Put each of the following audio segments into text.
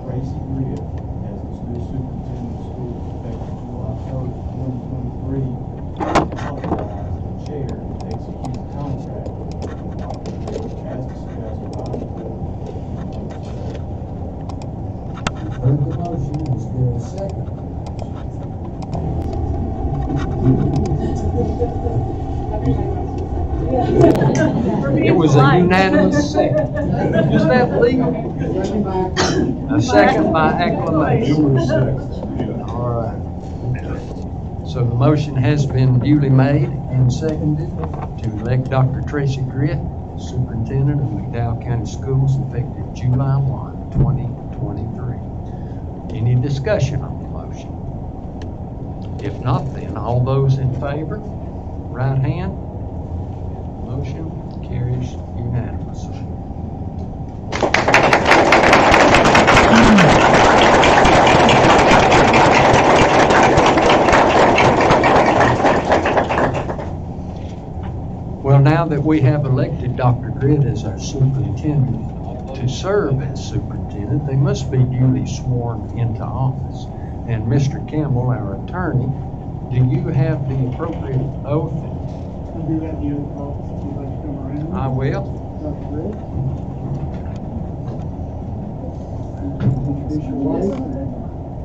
Tracy Griffith as the school superintendent of schools effective July 3rd, 2023, and authorize the chair to execute the contract with Dr. Griffith as discussed by the board. Heard the motion, is there a second? It was a unanimous second. Is that legal? A second by acclamation. All right. So the motion has been duly made and seconded to elect Dr. Tracy Griffith, Superintendent of McDowell County Schools, effective July 1, 2023. Any discussion on the motion? If not, then all those in favor, right hand. Motion carries unanimously. Well, now that we have elected Dr. Griffith as our superintendent to serve as superintendent, they must be duly sworn into office. And Mr. Campbell, our attorney, do you have the appropriate oath? I'll do that in the other office if you'd like to come around. I will. Dr. Griffith. Introduce your wife.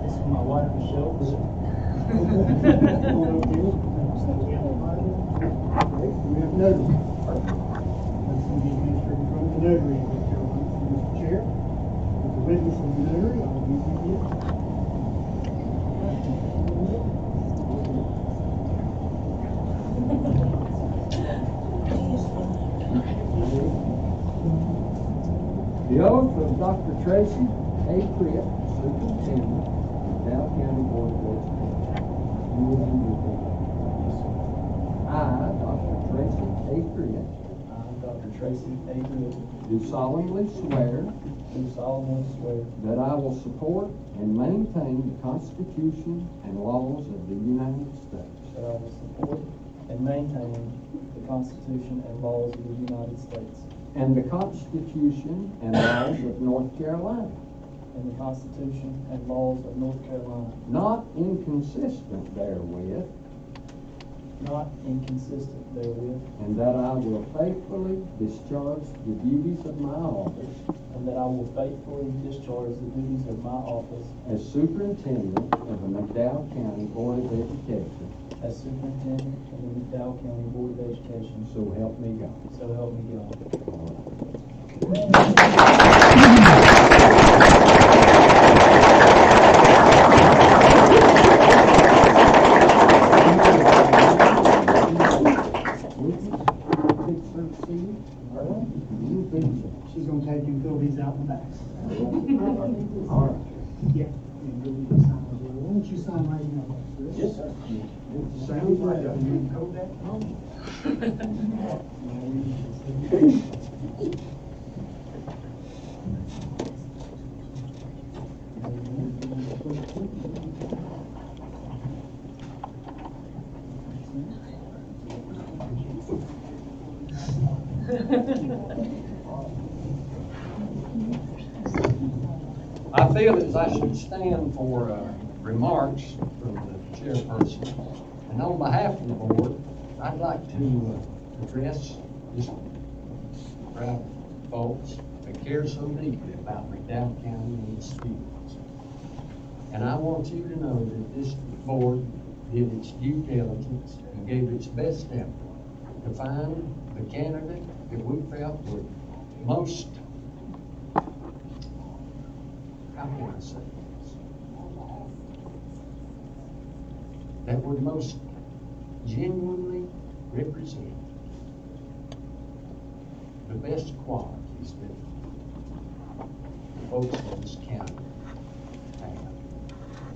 This is my wife, Michelle. Great. We have notary. That's going to be administered in front of the notary. Mr. Chair, with the witness of the notary, I will give you the oath. The oath of Dr. Tracy A. Griffith, Superintendent, McDowell County Board of Education. You will be repeating. I, Dr. Tracy A. Griffith, I, Dr. Tracy A. Griffith, do solemnly swear do solemnly swear that I will support and maintain the Constitution and laws of the United States that I will support and maintain the Constitution and laws of the United States and the Constitution and laws of North Carolina, and the Constitution and laws of North Carolina, not inconsistent therewith, not inconsistent therewith, and that I will faithfully discharge the duties of my office and that I will faithfully discharge the duties of my office as Superintendent of the McDowell County Board of Education. as Superintendent of the McDowell County Board of Education. So help me God. So help me God. She's going to take and fill these out in the back. All right. Yeah. And you'll need to sign as well. Why don't you sign right now? Chris? Yes, sir. Sounds right. You code that? I feel as I should stand for remarks from the chairperson. And on behalf of the board, I'd like to address this crowd of folks that care so deeply about McDowell County and its students. And I want you to know that this board did its due diligence and gave its best effort to find the candidate that we felt would most, how can I say this, that would most genuinely represent the best qualities that the folks in this county have,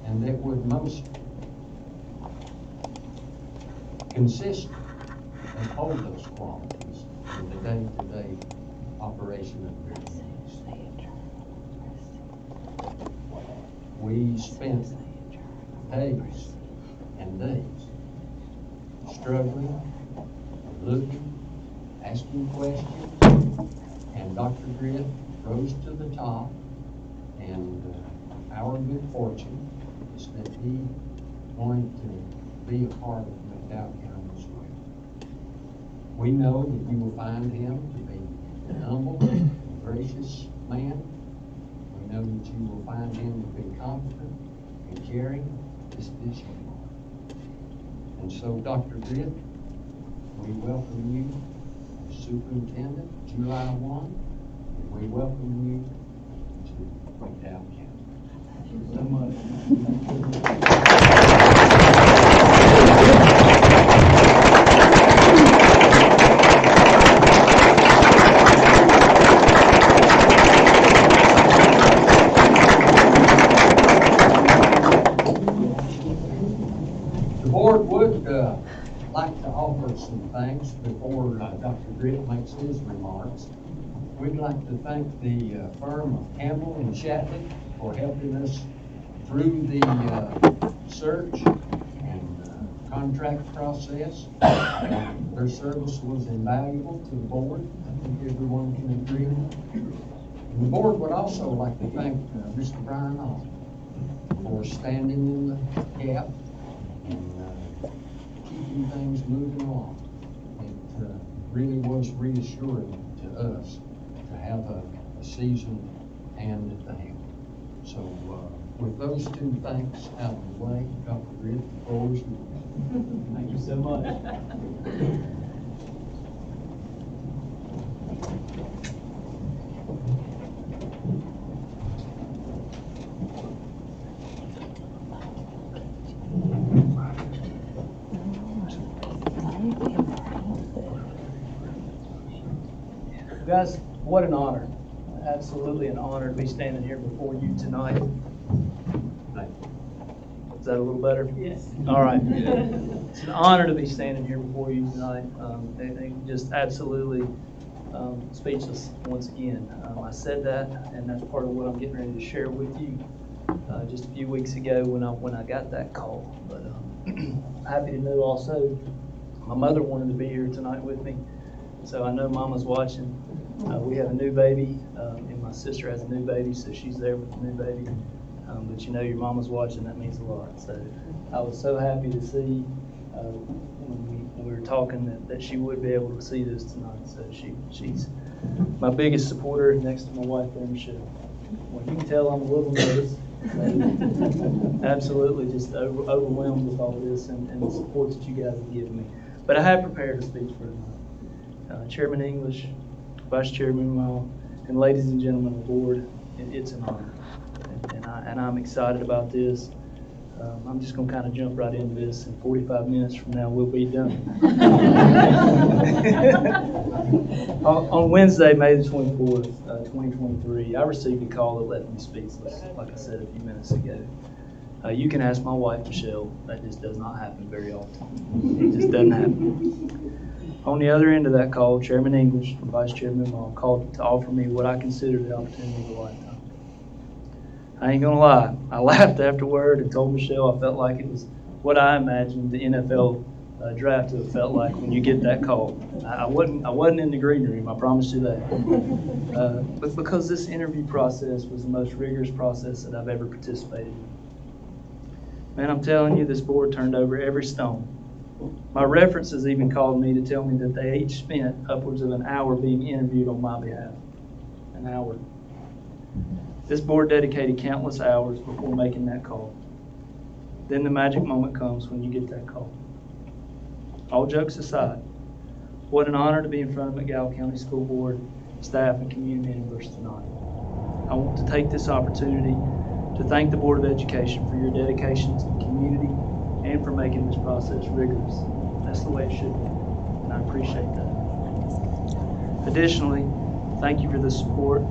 and that would most consistent uphold those qualities in the day-to-day operation of their business. We spent days and days struggling, looking, asking questions, and Dr. Griffith rose to the top And our good fortune is that he's going to be a part of McDowell County as well. We know that you will find him to be an humble, gracious man. We know that you will find him to be competent and caring, just as you are. And so, Dr. Griffith, we welcome you as superintendent July 1, and we welcome you to McDowell County. Thank you so much. The board would like to offer some thanks before Dr. Griffith makes his remarks. We'd like to thank the firm of Campbell and Shatley for helping us through the search and contract process. Their service was invaluable to the board. I think everyone can agree on that. And the board would also like to thank Mr. Brian Hall for standing in the gap and keeping things moving along. It really was reassuring to us to have a seasoned hand at the helm. So with those two thanks out of the way, Dr. Griffith, the floor is yours. Thank you so much. Guys, what an honor. Absolutely an honor to be standing here before you tonight. Is that a little better? Yes. All right. It's an honor to be standing here before you tonight. Just absolutely speechless once again. I said that, and that's part of what I'm getting ready to share with you just a few weeks ago when I got that call. But happy to know also my mother wanted to be here tonight with me. So I know Mama's watching. We have a new baby, and my sister has a new baby, so she's there with the new baby. But you know your Mama's watching, that means a lot. So I was so happy to see when we were talking that she would be able to see this tonight. So she's my biggest supporter next to my wife there, Michelle. Well, you can tell I'm a little nervous. Absolutely just overwhelmed with all this and the support that you guys have given me. But I have prepared a speech for tonight. Chairman English, Vice Chairman Mall, and ladies and gentlemen of the board, it's an honor. And I'm excited about this. I'm just going to kind of jump right into this. In 45 minutes from now, we'll be done. On Wednesday, May the 24th, 2023, I received a call that left me speechless, like I said a few minutes ago. You can ask my wife, Michelle. That just does not happen very often. It just doesn't happen. On the other end of that call, Chairman English and Vice Chairman Mall called to offer me what I consider the opportunity of a lifetime. I ain't gonna lie, I laughed afterward and told Michelle I felt like it was what I imagined the NFL draft to have felt like when you get that call. I wasn't in the green room, I promise you that. But because this interview process was the most rigorous process that I've ever participated in. Man, I'm telling you, this board turned over every stone. My references even called me to tell me that they each spent upwards of an hour being interviewed on my behalf. An hour. This board dedicated countless hours before making that call. Then the magic moment comes when you get that call. All jokes aside, what an honor to be in front of McDowell County School Board, staff, and community members tonight. I want to take this opportunity to thank the Board of Education for your dedication to the community and for making this process rigorous. That's the way it should be, and I appreciate that. Additionally, thank you for the support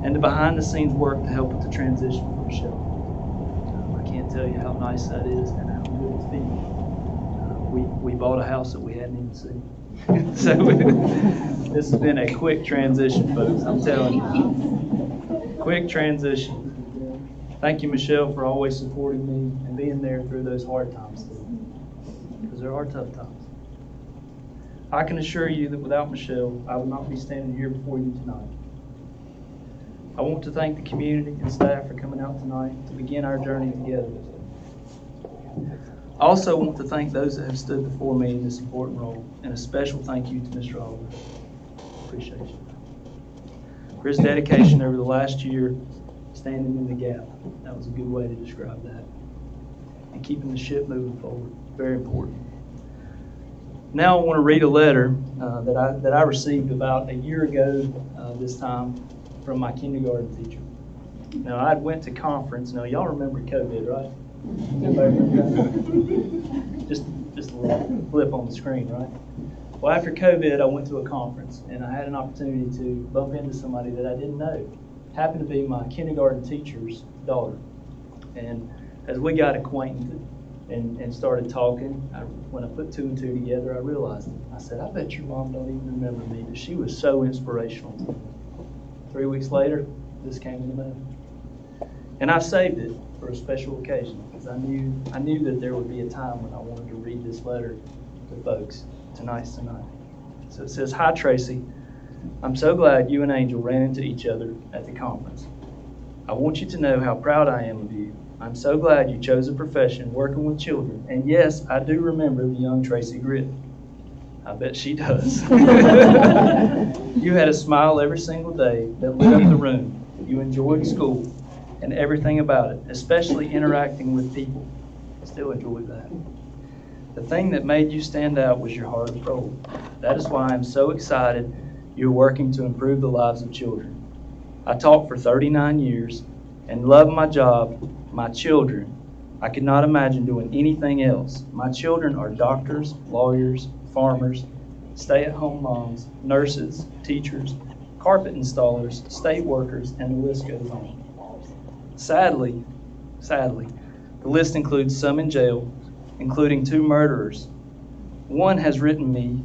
and the behind-the-scenes work to help with the transition for Michelle. I can't tell you how nice that is and how good it's been. We bought a house that we hadn't even seen. So this has been a quick transition, folks, I'm telling you. Quick transition. Thank you, Michelle, for always supporting me and being there through those hard times, because there are tough times. I can assure you that without Michelle, I would not be standing here before you tonight. I want to thank the community and staff for coming out tonight to begin our journey together. I also want to thank those that have stood before me in this important role, and a special thank you to Mr. Oliver. Appreciate you. For his dedication over the last year, standing in the gap. That was a good way to describe that. And keeping the ship moving forward. Very important. Now I want to read a letter that I received about a year ago this time from my kindergarten teacher. Now I went to conference. Now y'all remember COVID, right? Everybody remember that? Just a little blip on the screen, right? Well, after COVID, I went to a conference and I had an opportunity to bump into somebody that I didn't know. Happened to be my kindergarten teacher's daughter. And as we got acquainted and started talking, when I put two and two together, I realized it. I said, I bet your mom don't even remember me, but she was so inspirational to me. 3 weeks later, this came in the mail. And I've saved it for a special occasion because I knew that there would be a time when I wanted to read this letter to folks. Tonight's tonight. So it says, Hi Tracy, I'm so glad you and Angel ran into each other at the conference. I want you to know how proud I am of you. I'm so glad you chose a profession working with children. And yes, I do remember the young Tracy Griffith. I bet she does. You had a smile every single day that lit up the room. You enjoyed school and everything about it, especially interacting with people. Still enjoy that. The thing that made you stand out was your heart of gold. That is why I'm so excited you're working to improve the lives of children. I taught for 39 years and love my job, my children. I could not imagine doing anything else. My children are doctors, lawyers, farmers, stay-at-home moms, nurses, teachers, carpet installers, state workers, and the list goes on. Sadly, the list includes some in jail, including 2 murderers. One has written me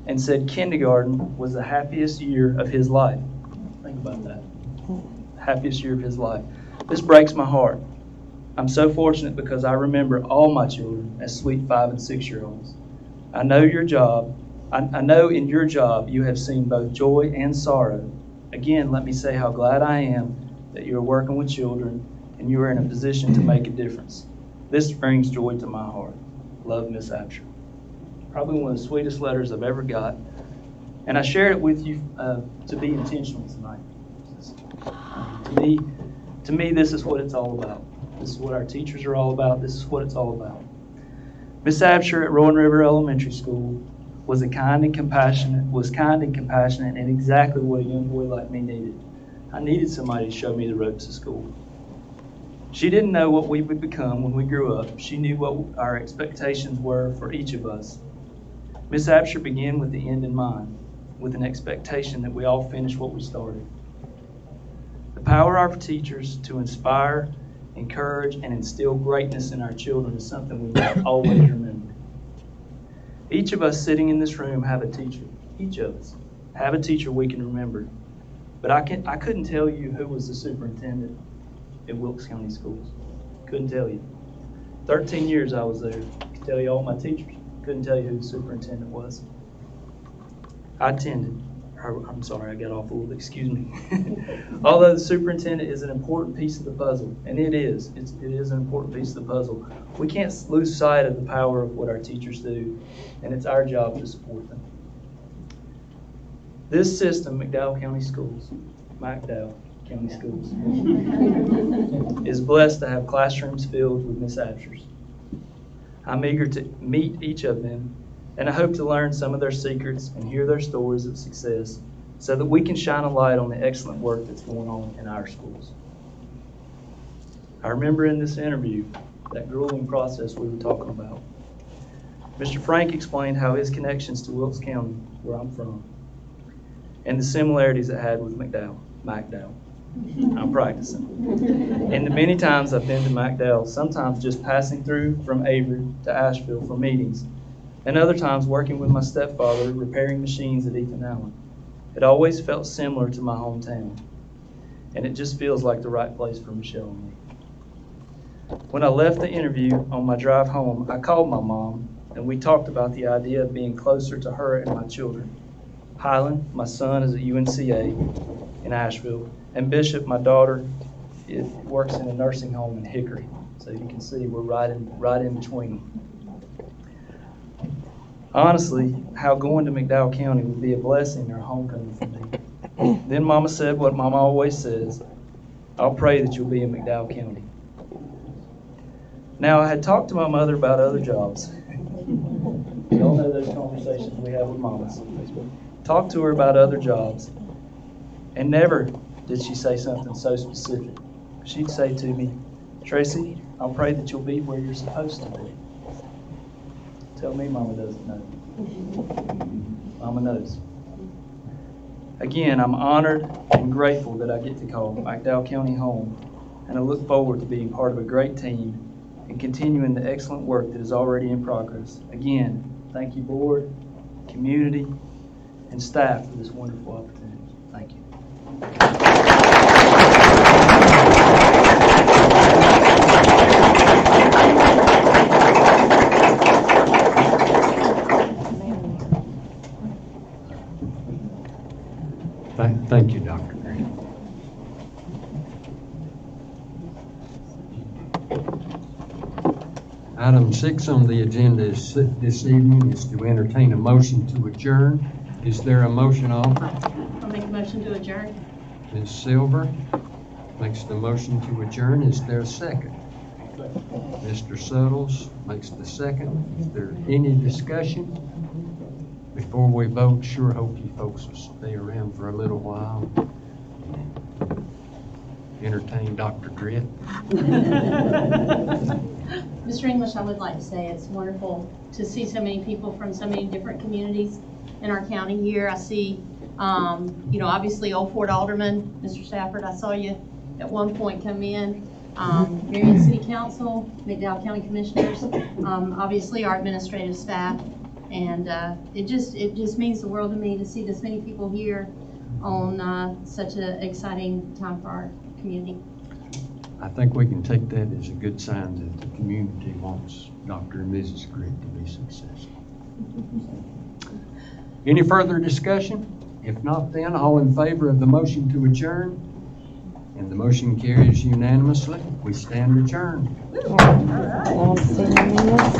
and said kindergarten was the happiest year of his life. Think about that. Happiest year of his life. This breaks my heart. I'm so fortunate because I remember all my children as sweet 5- and 6-year-olds. I know your job. I know in your job you have seen both joy and sorrow. Again, let me say how glad I am that you are working with children and you are in a position to make a difference. This brings joy to my heart. Love, Miss Absher. Probably one of the sweetest letters I've ever got. And I shared it with you to be intentional tonight. To me, this is what it's all about. This is what our teachers are all about. This is what it's all about. Miss Absher at Rowan River Elementary School was kind and compassionate, and exactly what a young boy like me needed. I needed somebody to show me the ropes of school. She didn't know what we would become when we grew up. She knew what our expectations were for each of us. Miss Absher began with the end in mind, with an expectation that we all finish what we started. The power of our teachers to inspire, encourage, and instill greatness in our children is something we must always remember. Each of us sitting in this room have a teacher. Each of us have a teacher we can remember. But I couldn't tell you who was the superintendent at Wilkes County Schools. Couldn't tell you. 13 years I was there. Could tell you all my teachers. Couldn't tell you who the superintendent was. I got off a little, excuse me. Although the superintendent is an important piece of the puzzle, and it is an important piece of the puzzle, we can't lose sight of the power of what our teachers do, and it's our job to support them. This system, McDowell County Schools, is blessed to have classrooms filled with Miss Abshers. I'm eager to meet each of them, and I hope to learn some of their secrets and hear their stories of success so that we can shine a light on the excellent work that's going on in our schools. I remember in this interview that grueling process we were talking about. Mr. Frank explained how his connections to Wilkes County, where I'm from, and the similarities it had with McDowell. I'm practicing. And the many times I've been to McDowell, sometimes just passing through from Avery to Asheville for meetings, and other times working with my stepfather repairing machines at Ethan Allen. It always felt similar to my hometown, and it just feels like the right place for Michelle and me. When I left the interview on my drive home, I called my mom, and we talked about the idea of being closer to her and my children. Highland, my son, is at UNCA in Asheville, And Bishop, my daughter, works in a nursing home in Hickory. So you can see we're right in between them. Honestly, how going to McDowell County would be a blessing or a homecoming for me. Then Mama said what Mama always says, I'll pray that you'll be in McDowell County. Now, I had talked to my mother about other jobs. Y'all know those conversations we have with mamas. Talked to her about other jobs, and never did she say something so specific. She'd say to me, Tracy, I'll pray that you'll be where you're supposed to be. Tell me Mama doesn't know. Mama knows. Again, I'm honored and grateful that I get to call McDowell County home, and I look forward to being part of a great team and continuing the excellent work that is already in progress. Again, thank you, board, community, and staff for this wonderful opportunity. Thank you. Thank you, Dr. Green. Item 6 on the agenda this evening is to entertain a motion to adjourn. Is there a motion offered? I'll make a motion to adjourn. Ms. Silver makes the motion to adjourn. Is there a second? Mr. Suttles makes the second. Is there any discussion? Before we vote, sure hope you folks will stay around for a little while. Entertain Dr. Griffith. Mr. English, I would like to say it's wonderful to see so many people from so many different communities in our county here. I see, obviously Old Fort Alderman, Mr. Stafford, I saw you at one point come in. Marion City Council, McDowell County Commissioners, obviously our administrative staff. And it just means the world to me to see this many people here on such an exciting time for our community. I think we can take that as a good sign that the community wants Dr. and Mrs. Griffith to be successful. Any further discussion? If not, then all in favor of the motion to adjourn? And the motion carries unanimously. We stand adjourned. All right.